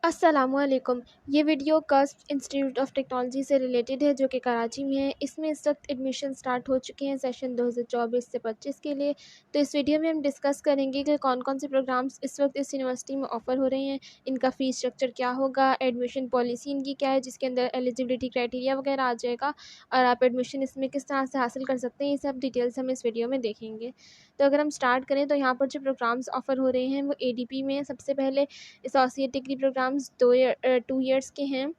अस्सलामुअलैकुम। ये video cusp institute of technology से रिलेटेड है जो कि कराची में है। इसमें इस वक्त एडमिशन स्टार्ट हो चुके हैं सेशन 2024 से 25 के लिए। तो इस वीडियो में हम डिस्कस करेंगे कि कौन कौन से प्रोग्राम्स इस वक्त इस यूनिवर्सिटी में ऑफ़र हो रहे हैं, इनका फ़ीस स्ट्रक्चर क्या होगा, एडमिशन पॉलिसी इनकी क्या है जिसके अंदर एलिजिबिलिटी क्राइटेरिया वगैरह आ जाएगा और आप एडमिशन इसमें किस तरह से हासिल कर सकते हैं, ये सब डिटेल्स हम इस वीडियो में देखेंगे। तो अगर हम स्टार्ट करें तो यहाँ पर जो प्रोग्राम्स ऑफ़र हो रहे हैं वो ADP में सबसे पहले एसोसिएट डिग्री प्रोग्राम्स 2 ईयर्स के हैं,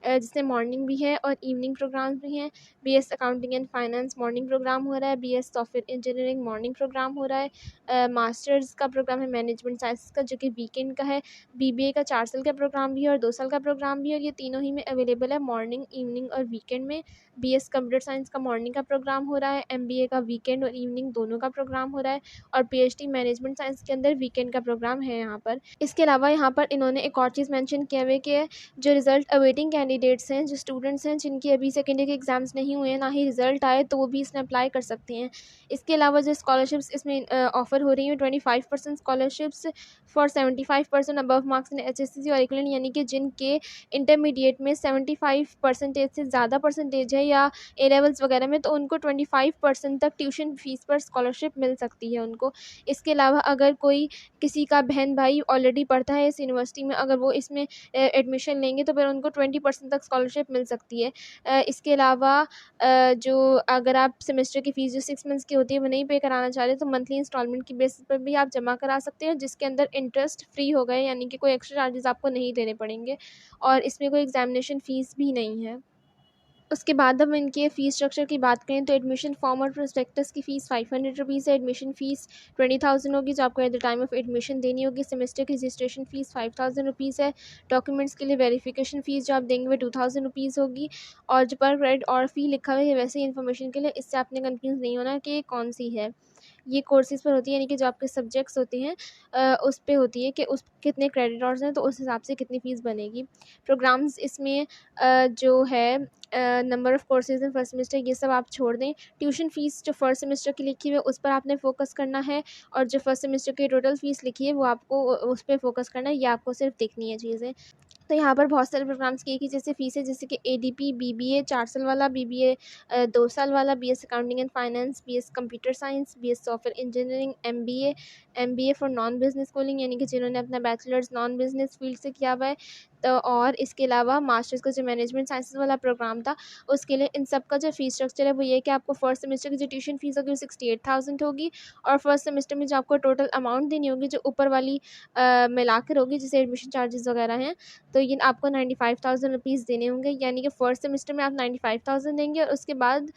जिसमें मॉर्निंग भी है और इवनिंग प्रोग्राम्स भी हैं। BS accounting and finance morning programme हो रहा है, BS software engineering morning programme हो रहा है, मास्टर्स का प्रोग्राम है मैनेजमेंट साइंस का जो कि वीकेंड का है, BBA का 4 साल का प्रोग्राम भी है और 2 साल का प्रोग्राम भी है और ये तीनों ही में अवेलेबल है मॉर्निंग, इवनिंग और वीकेंड में। BS कंप्यूटर साइंस का मॉर्निंग का प्रोग्राम हो रहा है, MBA का वीकेंड और इवनिंग दोनों का प्रोग्राम हो रहा है और PhD मैनेजमेंट साइंस के अंदर वीकेंड का प्रोग्राम है यहाँ पर। इसके अलावा यहाँ पर इन्होंने एक और चीज़ मेंशन किया हुआ है कि जो रिज़ल्ट अवेटिंग कैंडिडेट्स हैं, जो स्टूडेंट्स हैं जिनकी अभी सेकेंड ईयर के एग्ज़ाम्स नहीं हुए हैं, ना ही रिज़ल्ट आए, तो वो भी इसमें अप्लाई कर सकते हैं। इसके अलावा जो स्कॉलरशिप्स इसमें ऑफ़र हो रही हैं 25% scholarships for 75% above marks in HSCC और इक्विवेलेंट, यानी कि जिनके इंटरमीडिएट में 75% से ज़्यादा परसेंटेज है या A लेवल्स वगैरह में, तो उनको 25% तक ट्यूशन फ़ीस पर स्कॉलरशिप मिल सकती है उनको। इसके अलावा अगर कोई किसी का बहन भाई ऑलरेडी पढ़ता है इस यूनिवर्सिटी में, अगर वो इसमें एडमिशन लेंगे तो फिर उनको 20% तक स्कॉलरशिप मिल सकती है। इसके अलावा जो अगर आप सेमेस्टर की फ़ीस जो 6 मंथ्स की होती है वो नहीं पे कराना चाह रहे तो मंथली इंस्टॉलमेंट की बेसिस पर भी आप जमा करा सकते हैं, जिसके अंदर इंटरेस्ट फ्री हो गए, यानी कि कोई एक्स्ट्रा चार्जेस आपको नहीं देने पड़ेंगे और इसमें कोई एग्जामिनेशन फ़ीस भी नहीं है। उसके बाद हम इनके फ़ीस स्ट्रक्चर की बात करें तो एडमिशन फॉर्म और प्रोस्पेक्टस की फ़ीस 500 रुपीज़ है। एडमिशन फ़ीस 20,000 होगी जो आपको at the time of admission देनी होगी। सेमेस्टर की रजिस्ट्रेशन फ़ीस 5,000 रुपीज़ है। डॉक्यूमेंट्स के लिए वेरिफिकेशन फ़ीस जो आप देंगे वो 2,000 रुपीज़ होगी और जो पर क्रेडिट और फ़ी लिखा हुआ है वैसे ही इन्फॉर्मेशन के लिए, इससे आपने कन्फ्यूज़ नहीं होना कि कौन सी है। ये कोर्सेज़ पर होती है, यानी कि जो आपके सब्जेक्ट्स होते हैं उस पे होती है कि उस कितने क्रेडिट आवर्स हैं तो उस हिसाब से कितनी फ़ीस बनेगी। प्रोग्राम्स इसमें जो है number of courses in first semester ये सब आप छोड़ दें। ट्यूशन फ़ीस जो फर्स्ट सेमेस्टर की लिखी हुई है उस पर आपने फ़ोकस करना है और जो फर्स्ट सेमेस्टर की टोटल फ़ीस लिखी है वो आपको उस पे फ़ोकस करना है, ये आपको सिर्फ देखनी है चीज़ें। तो यहाँ पर बहुत सारे प्रोग्राम्स की एक ही जैसे फ़ीस है, जैसे कि ADP, BBA 4 साल वाला, BBA 2 साल वाला, BS accounting and finance, BS computer science, BS software engineering, MBA for non business schooling, यानी कि जिन्होंने अपना बैचलर्स नॉन बिज़नेस फील्ड से किया हुआ है। तो और इसके अलावा मास्टर्स का जो मैनेजमेंट साइंसेस वाला प्रोग्राम था उसके लिए इन सब का जो फ़ीस स्ट्रक्चर है वो ये है कि आपको फर्स्ट सेमेस्टर की जो ट्यूशन फ़ीस होगी वो 68,000 होगी और फर्स्ट सेमेस्टर में जो आपको टोटल अमाउंट देनी होगी जो ऊपर वाली मिलाकर होगी, जैसे एडमिशन चार्जेस वगैरह हैं, तो ये आपको 95,000 रुपीज़ देने होंगे, यानी कि फर्स्ट सेमेस्टर में आप 95,000 देंगे और उसके बाद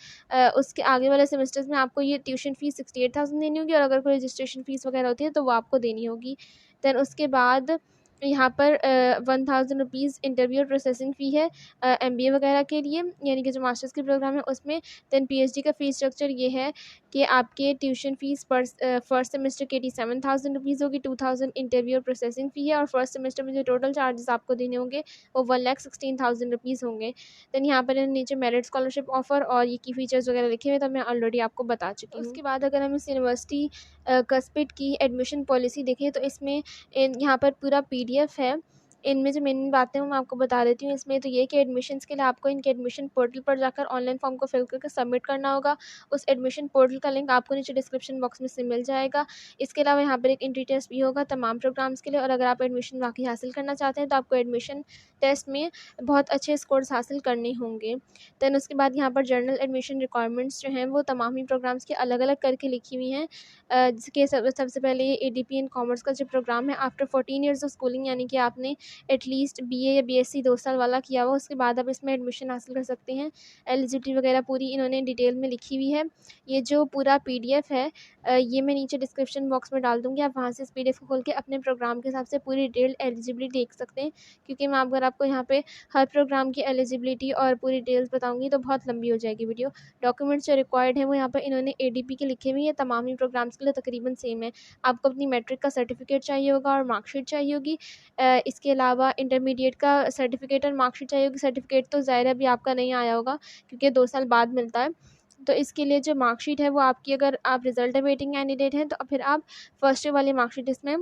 उसके आगे वाले सेमेस्टर्स में आपको ये ट्यूशन फ़ीस 68,000 देनी होगी और अगर कोई रजिस्ट्रेशन फ़ीस वगैरह होती है तो वो आपको देनी होगी। देन उसके बाद यहाँ पर 1,000 रुपीज़ इंटरव्यू और प्रोसेसिंग फ़ी है MBA वगैरह के लिए, यानी कि जो मास्टर्स के प्रोग्राम है उसमें। देन PhD का फ़ीस स्ट्रक्चर ये है कि आपके ट्यूशन फ़ीस पर फर्स्ट सेमेस्टर के 87,000 रुपीज़ होगी, 2,000 इंटरव्यू और प्रोसेसिंग फ़ी है और फर्स्ट सेमेस्टर में जो टोटल चार्जेस आपको देने होंगे वो 1,16,000 रुपीज़ होंगे। देन यहाँ पर नीचे मेरिट स्कॉलरशिप ऑफ़र और ये की फ़ीचर्स वगैरह लिखे हुए तो मैं ऑलरेडी आपको बता चुकी हूँ। उसके बाद अगर हम इस यूनिवर्सिटी कस्पिट की एडमिशन पॉलिसी देखें तो इसमें यहाँ पर पूरा PDF है। इनमें जो मेन बातें हैं मैं आपको बता देती हूँ। इसमें तो ये है कि एडमिशन्स के लिए आपको इनके एडमिशन पोर्टल पर जाकर ऑनलाइन फॉर्म को फिल करके सबमिट करना होगा। उस एडमिशन पोर्टल का लिंक आपको नीचे डिस्क्रिप्शन बॉक्स में से मिल जाएगा। इसके अलावा यहाँ पर एक एंट्री टेस्ट भी होगा तमाम प्रोग्राम्स के लिए और अगर आप एडमिशन वाक़ई हासिल करना चाहते हैं तो आपको एडमिशन टेस्ट में बहुत अच्छे स्कोर्स हासिल करने होंगे। देन उसके बाद यहाँ पर जर्नल एडमिशन रिक्वायरमेंट्स जो हैं वो तमाम ही प्रोग्राम्स की अलग-अलग करके लिखी हुई हैं। जिसके सबसे पहले ये ADP इन कॉमर्स का जो प्रोग्राम है आफ्टर 14 ईयर्स ऑफ स्कूलिंग, यानी कि आपने एटलीस्ट BA या BSc 2 साल वाला किया हुआ, उसके बाद आप इसमें एडमिशन हासिल कर सकते हैं। एलिजिबिलिटी वगैरह पूरी इन्होंने डिटेल में लिखी हुई है। ये जो पूरा PDF है ये मैं नीचे डिस्क्रिप्शन बॉक्स में डाल दूँगी, आप वहाँ से इस PDF को खोल के अपने प्रोग्राम के हिसाब से पूरी डिटेल एलिजिबिलिटी देख सकते हैं, क्योंकि मैं अगर आपको यहाँ पे हर प्रोग्राम की एलिजिबिलिटी और पूरी डिटेल्स बताऊँगी तो बहुत लंबी हो जाएगी वीडियो। डॉक्यूमेंट्स जो रिक्वायर्ड हैं वो यहाँ पर इन्होंने ADP के लिखे हुए हैं, तमाम ही प्रोग्राम्स के लिए तकरीबन सेम है। आपको अपनी मैट्रिक का सर्टिफिकेट चाहिए होगा और मार्कशीट चाहिए होगी। इसके अलावा इंटरमीडिएट का सर्टिफिकेट और मार्कशीट चाहिए होगी। सर्टिफिकेट तो ज़ाहिर है अभी आपका नहीं आया होगा क्योंकि 2 साल बाद मिलता है। तो इसके लिए जो मार्कशीट है वो आपकी, अगर आप रिज़ल्ट अवेटिंग कैंडिडेट हैं तो फिर आप फर्स्ट ईयर वाली मार्कशीट इसमें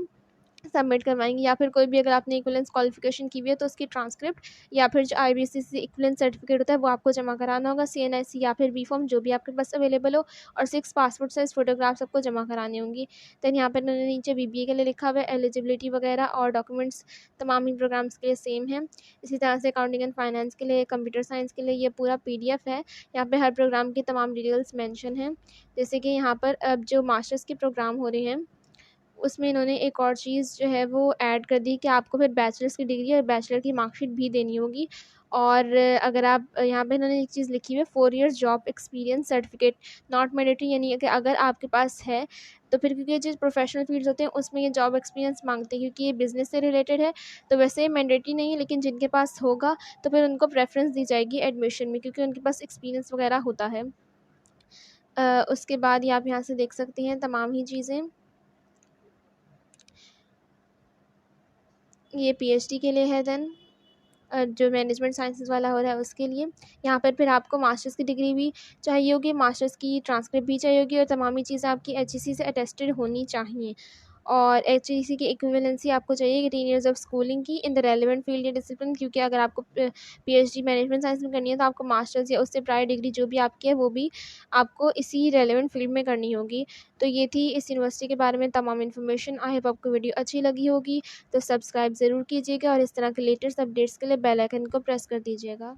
सबमिट करवाएँगे, या फिर कोई भी अगर आपने इक्विवेलेंस क्वालिफ़िकेशन की हुई है तो उसकी ट्रांसक्रिप्ट या फिर जो आईबीसीएस इक्विवेलेंस सर्टिफिकेट होता है वो आपको जमा कराना होगा। सीएनआईसी या फिर बी-फॉर्म जो भी आपके पास अवेलेबल हो, और 6 पासपोर्ट साइज़ फ़ोटोग्राफ्स आपको जमा करानी होंगी। देन यहाँ पे इन्होंने नीचे बीबीए के लिए लिखा हुआ है, एलिजिबिलिटी वगैरह और डॉक्यूमेंट्स तमाम ही प्रोग्राम्स के लिए सेम है। इसी तरह से अकाउंटिंग एंड फाइनेंस के लिए, कंप्यूटर साइंस के लिए ये पूरा पीडीएफ है। यहाँ पे हर प्रोग्राम की तमाम डिटेल्स मेंशन हैं। जैसे कि यहाँ पर अब जो मास्टर्स के प्रोग्राम हो रहे हैं उसमें इन्होंने एक और चीज़ जो है वो ऐड कर दी कि आपको फिर बैचलर्स की डिग्री और बैचलर की मार्कशीट भी देनी होगी। और अगर आप यहाँ पे इन्होंने एक चीज़ लिखी हुई है, 4 years job experience certificate not mandatory, यानी कि अगर आपके पास है तो फिर, क्योंकि ये जो प्रोफेशनल फील्ड्स होते हैं उसमें ये जॉब एक्सपीरियंस मांगते हैं क्योंकि ये बिज़नेस से रिलेटेड है, तो वैसे मैंडेटरी नहीं है, लेकिन जिनके पास होगा तो फिर उनको प्रेफ़रेंस दी जाएगी एडमिशन में, क्योंकि उनके पास एक्सपीरियंस वगैरह होता है। उसके बाद ये आप यहाँ से देख सकते हैं तमाम ही चीज़ें। ये पीएचडी के लिए है। देन जो मैनेजमेंट साइंसेस वाला हो रहा है उसके लिए यहाँ पर फिर आपको मास्टर्स की डिग्री भी चाहिए होगी, मास्टर्स की ट्रांसक्रिप्ट भी चाहिए होगी, और तमामी चीज़ें आपकी एचईसी से अटेस्टेड होनी चाहिए। और एचईसी की इक्विवेलेंसी आपको चाहिए 18 ईयर्स ऑफ स्कूलिंग की इन द रेलेवेंट फील्ड या डिसिप्लिन, क्योंकि अगर आपको पीएचडी मैनेजमेंट साइंस में करनी है तो आपको मास्टर्स या उससे प्रायर डिग्री जो भी आपकी है वो भी आपको इसी रेलेवेंट फील्ड में करनी होगी। तो ये थी इस यूनिवर्सिटी के बारे में तमाम इन्फॉर्मेशन। आई होप आपको वीडियो अच्छी लगी होगी, तो सब्सक्राइब ज़रूर कीजिएगा और इस तरह के लेटेस्ट अपडेट्स के लिए बेल आइकन को प्रेस कर दीजिएगा।